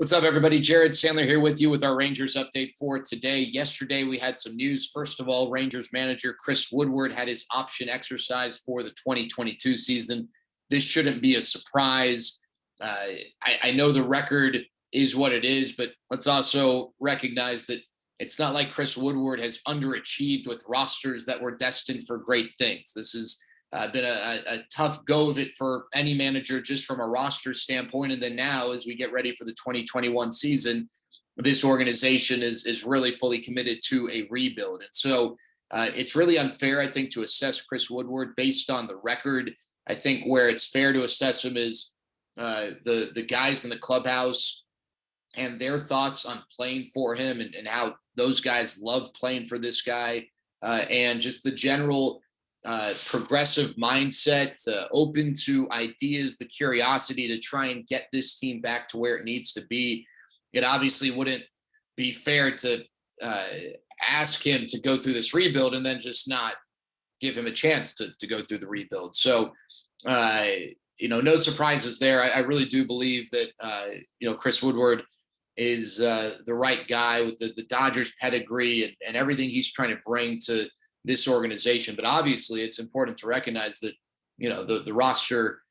What's up, everybody? Jared Sandler here with you with our Rangers update for today. Yesterday, we had some news. First of all, Rangers manager Chris Woodward had his option exercised for the 2022 season. This shouldn't be a surprise. I know the record is what it is, but let's also recognize that it's not like Chris Woodward has underachieved with rosters that were destined for great things. This has been a tough go of it for any manager just from a roster standpoint. And then now, as we get ready for the 2021 season, this organization is really fully committed to a rebuild. And so it's really unfair, I think, to assess Chris Woodward based on the record. I think where it's fair to assess him is the guys in the clubhouse and their thoughts on playing for him and how those guys love playing for this guy and just the general progressive mindset, open to ideas, the curiosity to try and get this team back to where it needs to be. It obviously wouldn't be fair to ask him to go through this rebuild and then just not give him a chance to go through the rebuild. So, no surprises there. I really do believe that, Chris Woodward is the right guy with the Dodgers pedigree and everything he's trying to bring to this organization. But obviously it's important to recognize that, the roster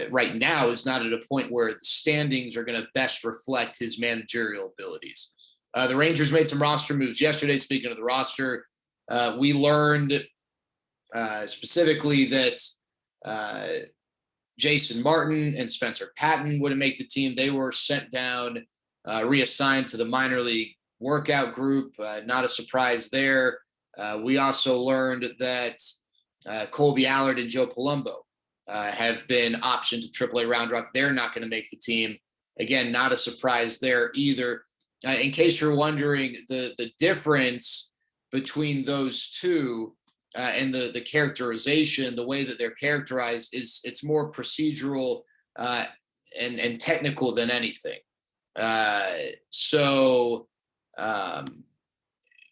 right now is not at a point where the standings are going to best reflect his managerial abilities. The Rangers made some roster moves yesterday. Speaking of the roster, we learned specifically that Jason Martin and Spencer Patton wouldn't make the team. They were sent down, reassigned to the minor league workout group. Not a surprise there. We also learned that Colby Allard and Joe Palumbo have been optioned to AAA Round Rock. They're not going to make the team. Again, not a surprise there either. In case you're wondering, the difference between those two and the characterization, the way that they're characterized is it's more procedural and technical than anything.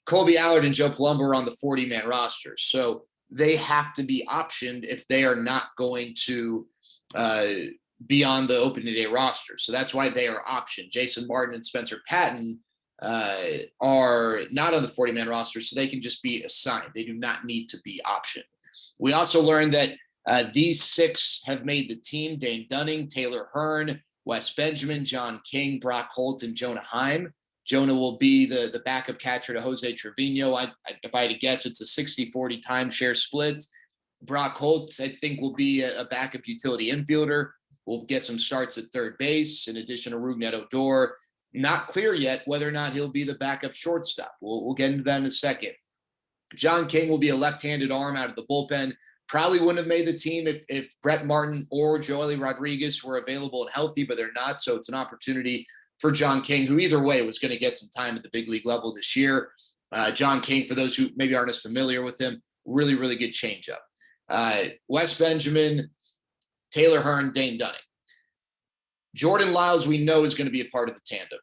Colby Allard and Joe Palumbo are on the 40-man roster. So they have to be optioned if they are not going to be on the opening day roster. So that's why they are optioned. Jason Martin and Spencer Patton are not on the 40-man roster, so they can just be assigned. They do not need to be optioned. We also learned that these six have made the team: Dane Dunning, Taylor Hearn, Wes Benjamin, John King, Brock Holt, and Jonah Heim. Jonah will be the backup catcher to Jose Trevino. If I had to guess, it's a 60-40 timeshare split. Brock Holt, I think, will be a backup utility infielder. We'll get some starts at third base, in addition to Rougned Odor. Not clear yet whether or not he'll be the backup shortstop. We'll get into that in a second. John King will be a left-handed arm out of the bullpen. Probably wouldn't have made the team if Brett Martin or Joely Rodriguez were available and healthy, but they're not. So it's an opportunity for John King, who either way was going to get some time at the big league level this year. John King, for those who maybe aren't as familiar with him, really, really good changeup. Wes Benjamin, Taylor Hearn, Dane Dunning. Jordan Lyles, we know, is going to be a part of the tandem.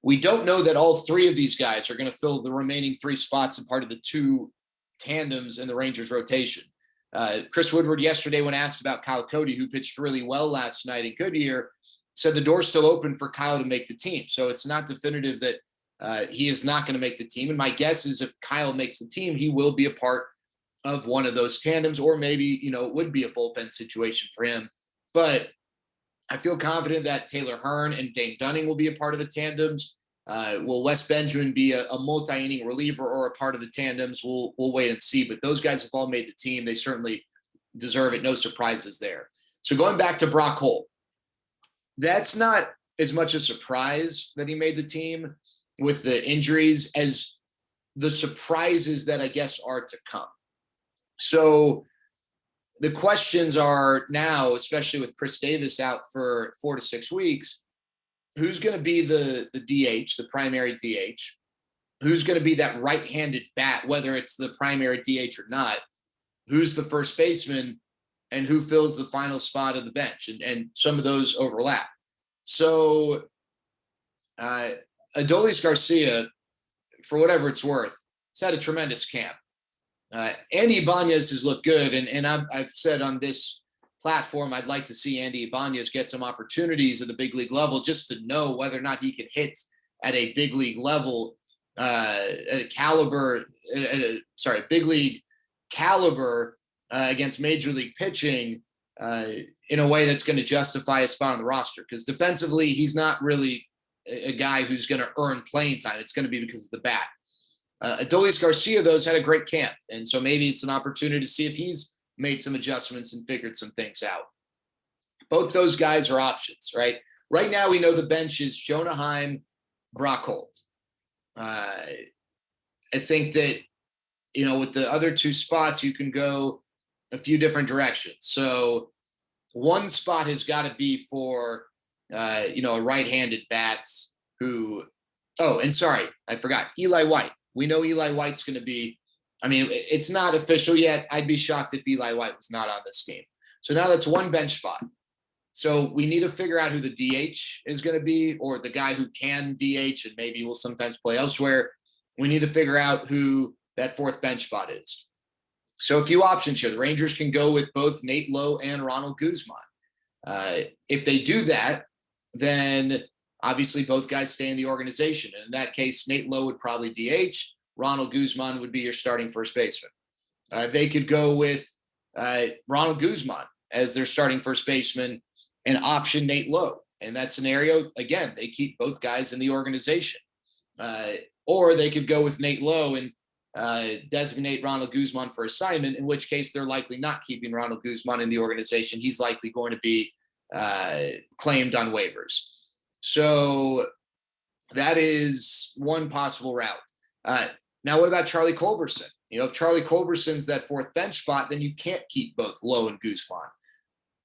We don't know that all three of these guys are going to fill the remaining three spots and part of the two tandems in the Rangers rotation. Chris Woodward yesterday, when asked about Kyle Cody, who pitched really well last night in Goodyear, said the door's still open for Kyle to make the team. So it's not definitive that he is not going to make the team. And my guess is if Kyle makes the team, he will be a part of one of those tandems, or maybe, it would be a bullpen situation for him. But I feel confident that Taylor Hearn and Dane Dunning will be a part of the tandems. Will Wes Benjamin be a multi-inning reliever or a part of the tandems? We'll wait and see. But those guys have all made the team. They certainly deserve it. No surprises there. So going back to Brock Holt, that's not as much a surprise that he made the team with the injuries as the surprises that I guess are to come. So the questions are now, especially with Chris Davis out for 4 to 6 weeks, who's going to be the DH, the primary DH? Who's going to be that right-handed bat, whether it's the primary DH or not? Who's the first baseman? And who fills the final spot of the bench? And some of those overlap. So Adolis Garcia, for whatever it's worth, has had a tremendous camp. Andy Ibanez has looked good, and I've said on this platform, I'd like to see Andy Ibanez get some opportunities at the big league level just to know whether or not he can hit at a big league level, big league caliber against major league pitching in a way that's going to justify a spot on the roster. Because defensively, he's not really a guy who's going to earn playing time. It's going to be because of the bat. Adolis Garcia, though, has had a great camp. And so maybe it's an opportunity to see if he's made some adjustments and figured some things out. Both those guys are options, right? Right now, we know the bench is Jonah Heim, Brock Holt. I think that, with the other two spots, you can go a few different directions. So one spot has got to be for, a right-handed bats who, and sorry, I forgot, Eli White. We know Eli White's going to be, it's not official yet. I'd be shocked if Eli White was not on this team. So now that's one bench spot. So we need to figure out who the DH is going to be, or the guy who can DH and maybe will sometimes play elsewhere. We need to figure out who that fourth bench spot is. So a few options here. The Rangers can go with both Nate Lowe and Ronald Guzman. If they do that, then obviously both guys stay in the organization. And in that case, Nate Lowe would probably DH. Ronald Guzman would be your starting first baseman. They could go with Ronald Guzman as their starting first baseman and option Nate Lowe. In that scenario, again, they keep both guys in the organization. Or they could go with Nate Lowe and designate Ronald Guzman for assignment, in which case they're likely not keeping Ronald Guzman in the organization. He's likely going to be claimed on waivers. So that is one possible route. Now, what about Charlie Culberson? If Charlie Culberson's that fourth bench spot, then you can't keep both Lowe and Guzman.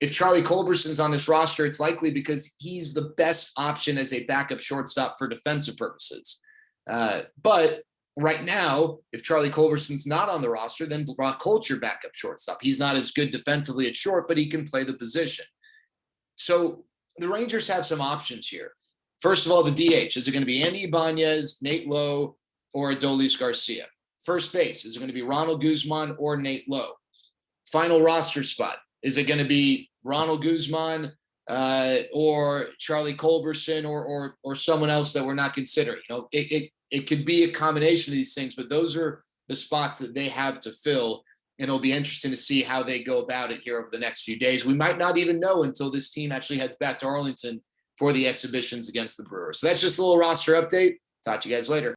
If Charlie Culberson's on this roster, it's likely because he's the best option as a backup shortstop for defensive purposes. But right now, if Charlie Culberson's not on the roster, then Brock Holt's your backup shortstop. He's not as good defensively at short, but he can play the position. So the Rangers have some options here. First of all, the DH. Is it going to be Andy Ibanez, Nate Lowe, or Adolis Garcia? First base. Is it going to be Ronald Guzman or Nate Lowe? Final roster spot. Is it going to be Ronald Guzman or Charlie Culberson or someone else that we're not considering? It could be a combination of these things, but those are the spots that they have to fill. And it'll be interesting to see how they go about it here over the next few days. We might not even know until this team actually heads back to Arlington for the exhibitions against the Brewers. So that's just a little roster update. Talk to you guys later.